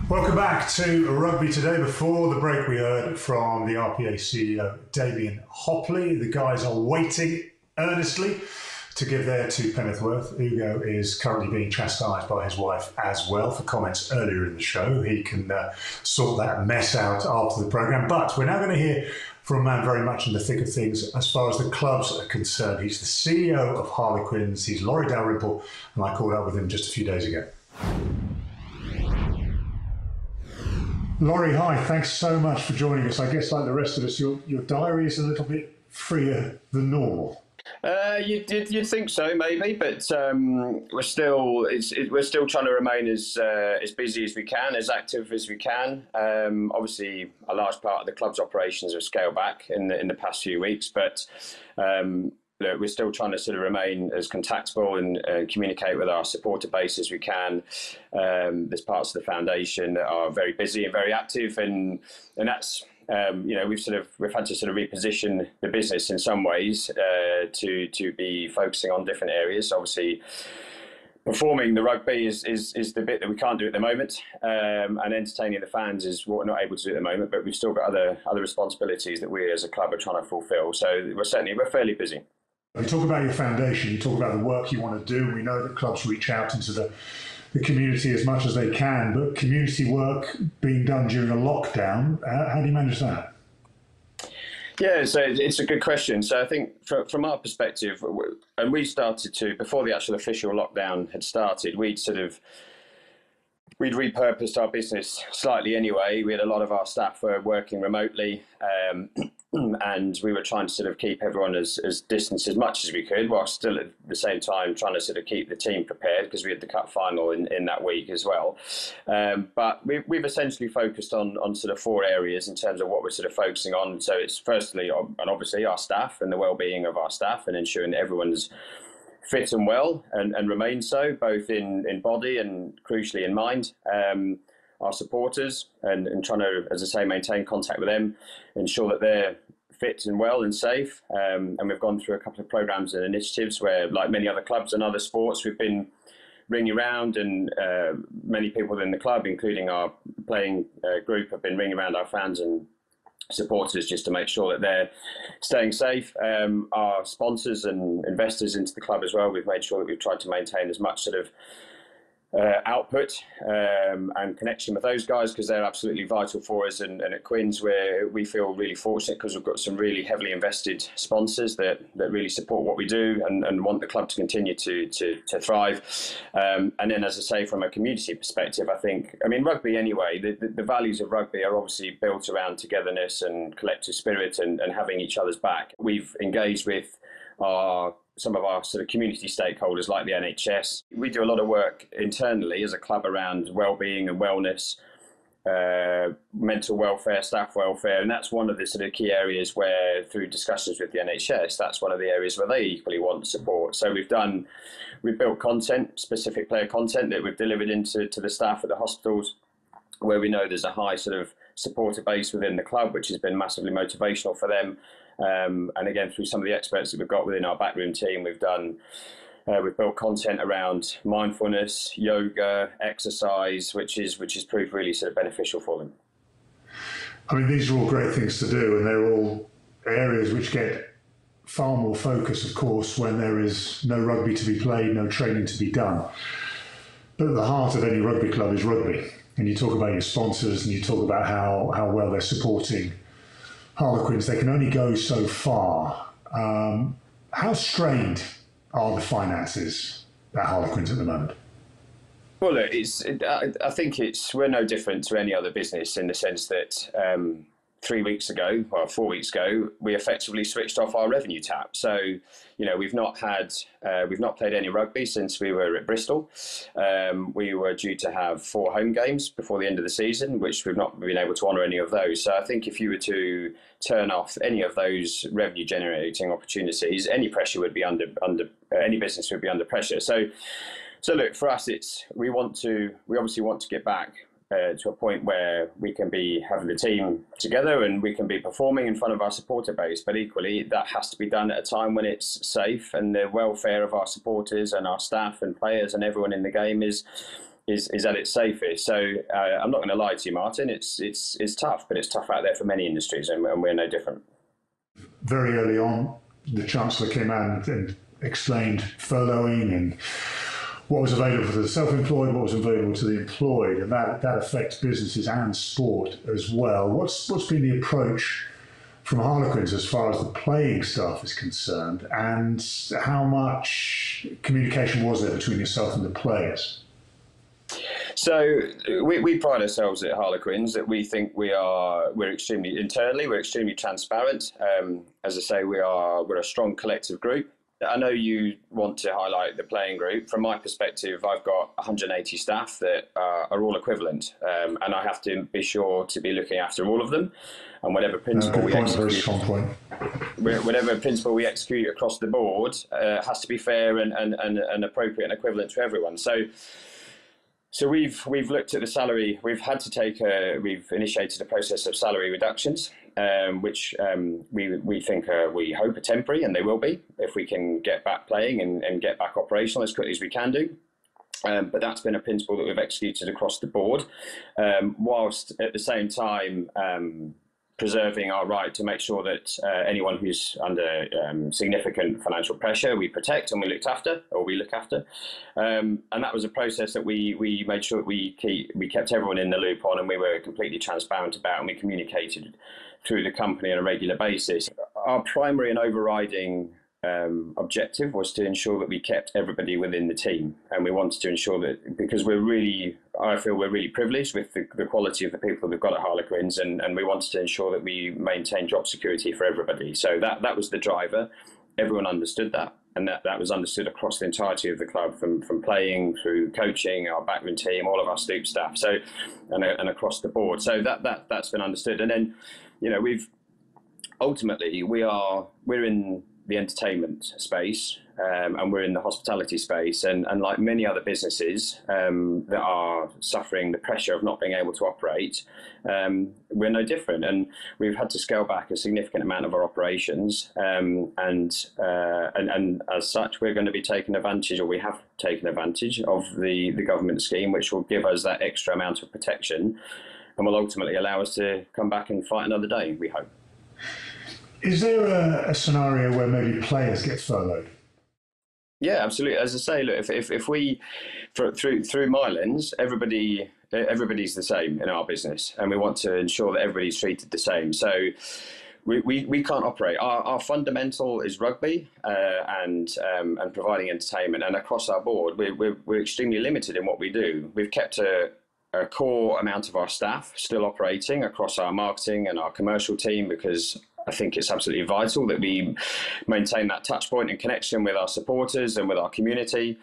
Welcome back to Rugby Today. Before the break, we heard from the RPA CEO, Damien Hopley. The guys are waiting earnestly to give their to Penrith. Hugo is currently being chastised by his wife as well for comments earlier in the show. He can sort that mess out after the programme. But we're now going to hear from a man very much in the thick of things as far as the clubs are concerned. He's the CEO of Harlequins. He's Laurie Dalrymple, and I caught up with him just a few days ago. Laurie, hi. Thanks so much for joining us. I guess, like the rest of us, your diary is a little bit freer than normal. You'd think so, maybe, but we're still trying to remain as busy as we can, as active as we can. Obviously, a large part of the club's operations have scaled back in the past few weeks, but look, we're still trying to sort of remain as contactable and communicate with our supporter base as we can. There's parts of the foundation that are very busy and very active, and that's we've had to sort of reposition the business in some ways to be focusing on different areas. Obviously, performing the rugby is the bit that we can't do at the moment, and entertaining the fans is what we're not able to do at the moment. But we've still got other responsibilities that we as a club are trying to fulfil. So we're fairly busy. You talk about your foundation, you talk about the work you want to do. We know that clubs reach out into the community as much as they can, but community work being done during a lockdown, how do you manage that? Yeah, so it's a good question. So I think from our perspective, and we started to, before the actual official lockdown had started, we'd repurposed our business slightly anyway. We had a lot of our staff were working remotely, and we were trying to sort of keep everyone as distanced as much as we could, while still at the same time trying to sort of keep the team prepared, because we had the cup final in that week as well. But we've essentially focused on sort of four areas in terms of what we're sort of focusing on. So it's firstly, and obviously, our staff and the well-being of our staff, and ensuring that everyone's fit and well and remain so, both in body and crucially in mind. Our supporters and trying to, as I say, maintain contact with them, ensure that they're fit and well and safe. And we've gone through a couple of programs and initiatives where, like many other clubs and other sports, we've been ringing around, and many people within the club, including our playing group, have been ringing around our fans and supporters just to make sure that they're staying safe. Our sponsors and investors into the club as well, we've made sure that we've tried to maintain as much sort of output and connection with those guys, because they're absolutely vital for us. And at Quins, where we feel really fortunate because we've got some really heavily invested sponsors that really support what we do and want the club to continue to thrive. And then, as I say, from a community perspective, rugby anyway, the values of rugby are obviously built around togetherness and collective spirit and having each other's back. We've engaged with some of our sort of community stakeholders like the NHS. We do a lot of work internally as a club around well-being and wellness, mental welfare, staff welfare, and that's one of the sort of key areas where, through discussions with the NHS, that's one of the areas where they equally want support. So we've built content, specific player content, that we've delivered into the staff at the hospitals, where we know there's a high sort of supporter base within the club, which has been massively motivational for them. And again, through some of the experts that we've got within our backroom team, we've built content around mindfulness, yoga, exercise, which has proved really sort of beneficial for them. I mean, these are all great things to do, and they're all areas which get far more focus, of course, when there is no rugby to be played, no training to be done. But at the heart of any rugby club is rugby. And you talk about your sponsors, and you talk about how well they're supporting Harlequins. They can only go so far. How strained are the finances at Harlequins at the moment? Well, look, I think we're no different to any other business in the sense that 4 weeks ago, we effectively switched off our revenue tap. So, we've not played any rugby since we were at Bristol. We were due to have 4 home games before the end of the season, which we've not been able to honour any of those. So I think if you were to turn off any of those revenue generating opportunities, any business would be under pressure. So look, for us, we obviously want to get back to a point where we can be having the team together and we can be performing in front of our supporter base. But equally, that has to be done at a time when it's safe, and the welfare of our supporters and our staff and players and everyone in the game is is at its safest. So I'm not going to lie to you, Martin. It's tough, but it's tough out there for many industries, and we're no different. Very early on, the Chancellor came out and explained furloughing and what was available to the self-employed, what was available to the employed, and that affects businesses and sport as well. What's been the approach from Harlequins as far as the playing staff is concerned, and how much communication was there between yourself and the players? So we pride ourselves at Harlequins that we think we're extremely transparent. As I say, we're a strong collective group. I know you want to highlight the playing group. From my perspective, I've got 180 staff that are all equivalent, and I have to be sure to be looking after all of them. And whatever principle we execute across the board has to be fair and appropriate and equivalent to everyone. So we've looked at the salary. We've initiated a process of salary reductions, which we think we hope are temporary, and they will be if we can get back playing and get back operational as quickly as we can do. But that's been a principle that we've executed across the board, whilst at the same time preserving our right to make sure that anyone who's under significant financial pressure, we protect and we look after. And that was a process that we made sure that we kept everyone in the loop on, and we were completely transparent about, and we communicated through the company on a regular basis. Our primary and overriding objective was to ensure that we kept everybody within the team, and we wanted to ensure that, because I feel we're really privileged with the quality of the people we've got at Harlequins, and we wanted to ensure that we maintain job security for everybody. So that was the driver. Everyone understood that, and that was understood across the entirety of the club, from playing through coaching, our backroom team, all of our stoop staff, so and across the board. So that's been understood. And then, we've ultimately we're in the entertainment space, and we're in the hospitality space, and like many other businesses that are suffering the pressure of not being able to operate, we're no different, and we've had to scale back a significant amount of our operations, and as such, we're going to be taking advantage, or we have taken advantage of the government scheme, which will give us that extra amount of protection, and will ultimately allow us to come back and fight another day, we hope. Is there a scenario where maybe players get furloughed? Yeah, absolutely. As I say, look, if we, through my lens, everybody's the same in our business, and we want to ensure that everybody's treated the same. So we can't operate. Our fundamental is rugby and providing entertainment, and across our board, we're extremely limited in what we do. We've kept a core amount of our staff still operating across our marketing and our commercial team, because I think it's absolutely vital that we maintain that touch point and connection with our supporters and with our community,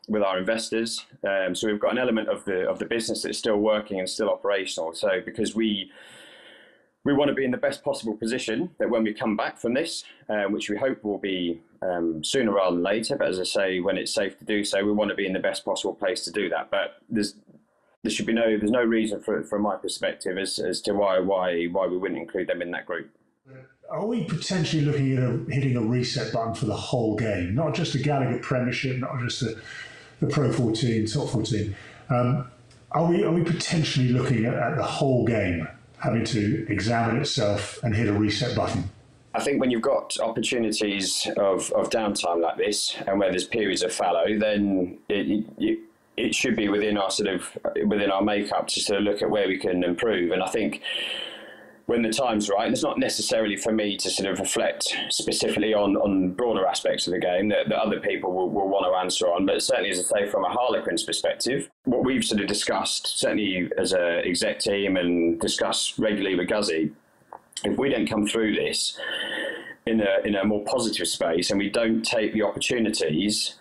with our investors. So we've got an element of the business that's still working and still operational. So because we want to be in the best possible position that when we come back from this, which we hope will be sooner rather than later, but as I say, when it's safe to do so, we want to be in the best possible place to do that. But there's no reason from my perspective as to why we wouldn't include them in that group. Are we potentially looking at hitting a reset button for the whole game, not just the Gallagher Premiership, not just the Pro 14, Top 14? Are we potentially looking at the whole game having to examine itself and hit a reset button? I think when you've got opportunities of downtime like this, and where there's periods of fallow, then it should be within our makeup to sort of look at where we can improve. And I think when the time's right, and it's not necessarily for me to sort of reflect specifically on broader aspects of the game that other people will want to answer on, but certainly, as I say, from a Harlequins perspective, what we've sort of discussed, certainly as an exec team and discussed regularly with Guzzy, if we don't come through this in a more positive space, and we don't take the opportunities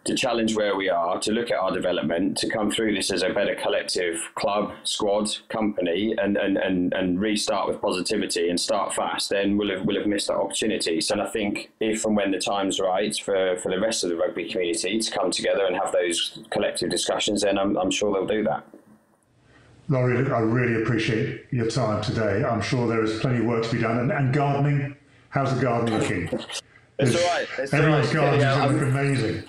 to challenge where we are, to look at our development, to come through this as a better collective club, squad, company, and restart with positivity and start fast, then we'll have missed that opportunity. So I think if and when the time's right for the rest of the rugby community to come together and have those collective discussions, then I'm sure they'll do that. Laurie, I really appreciate your time today. I'm sure there is plenty of work to be done. And gardening, how's the garden looking? It's all right. Everyone's garden is looking amazing.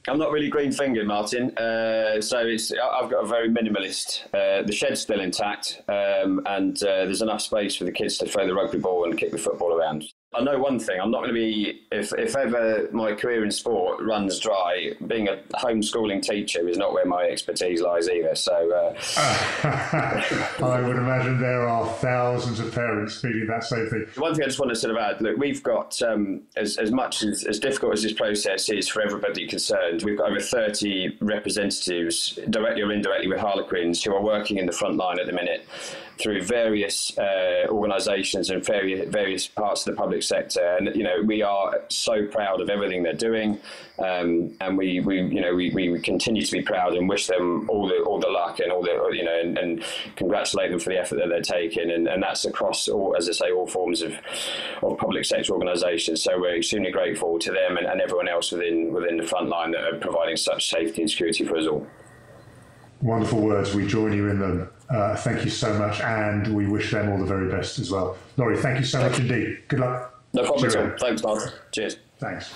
I'm not really green-fingered, Martin. So I've got a very minimalist. The shed's still intact, and there's enough space for the kids to throw the rugby ball and kick the football around. I know one thing, I'm not going to be, if ever my career in sport runs dry, being a homeschooling teacher is not where my expertise lies either. So I would imagine there are thousands of parents feeling that same thing. One thing I just want to sort of add, look, we've got, as much as difficult as this process is for everybody concerned, we've got over 30 representatives, directly or indirectly with Harlequins, who are working in the front line at the minute through various organisations and various parts of the public sector, and we are so proud of everything they're doing, and we continue to be proud and wish them all the luck and and congratulate them for the effort that they're taking, and that's across all, as I say, all forms of public sector organisations. So we're extremely grateful to them and everyone else within the front line that are providing such safety and security for us all. Wonderful words. We join you in them. Thank you so much, and we wish them all the very best as well. Laurie, thank you so much indeed. Good luck. No problem at all. Thanks, Martin. Cheers. Thanks.